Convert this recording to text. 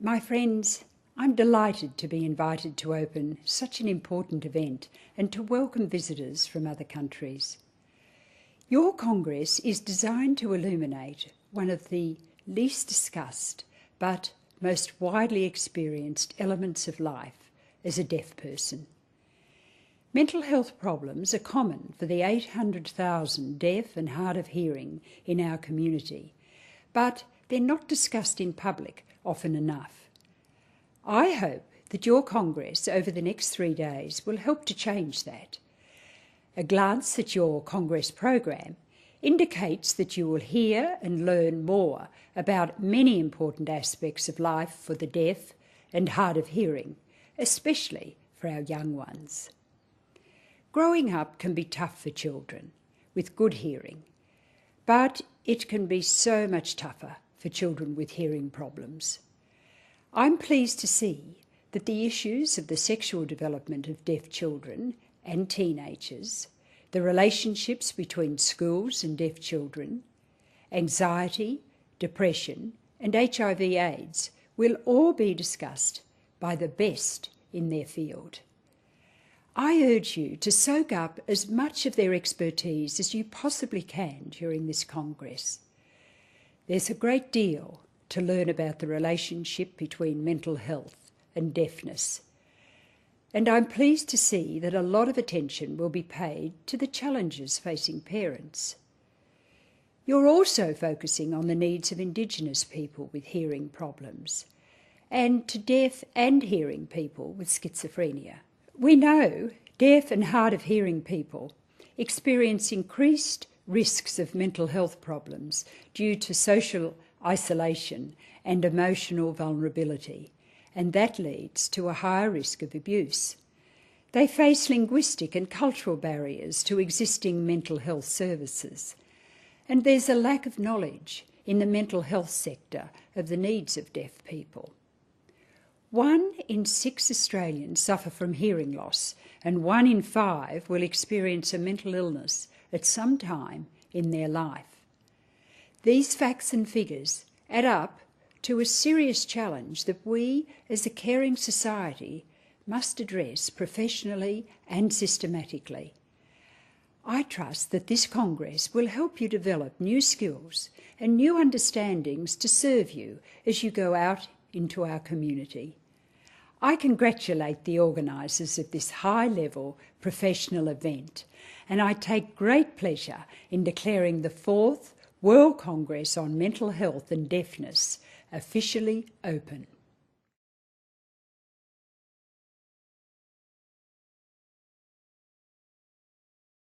My friends, I'm delighted to be invited to open such an important event and to welcome visitors from other countries. Your Congress is designed to illuminate one of the least discussed but most widely experienced elements of life as a deaf person. Mental health problems are common for the 800,000 deaf and hard of hearing in our community, but they're not discussed in public often enough. I hope that your Congress over the next 3 days will help to change that. A glance at your Congress program indicates that you will hear and learn more about many important aspects of life for the deaf and hard of hearing, especially for our young ones. Growing up can be tough for children with good hearing, but it can be so much tougher for children with hearing problems. I'm pleased to see that the issues of the sexual development of deaf children and teenagers, the relationships between schools and deaf children, anxiety, depression, and HIV/AIDS will all be discussed by the best in their field. I urge you to soak up as much of their expertise as you possibly can during this Congress. There's a great deal to learn about the relationship between mental health and deafness. And I'm pleased to see that a lot of attention will be paid to the challenges facing parents. You're also focusing on the needs of Indigenous people with hearing problems and to deaf and hearing people with schizophrenia. We know deaf and hard of hearing people experience increased risks of mental health problems due to social isolation and emotional vulnerability, and that leads to a higher risk of abuse. They face linguistic and cultural barriers to existing mental health services, and there's a lack of knowledge in the mental health sector of the needs of deaf people. 1 in 6 Australians suffer from hearing loss, and 1 in 5 will experience a mental illness at some time in their life. These facts and figures add up to a serious challenge that we, as a caring society, must address professionally and systematically. I trust that this Congress will help you develop new skills and new understandings to serve you as you go out into our community. I congratulate the organisers of this high-level professional event, and I take great pleasure in declaring the 4th World Congress on Mental Health and Deafness officially open.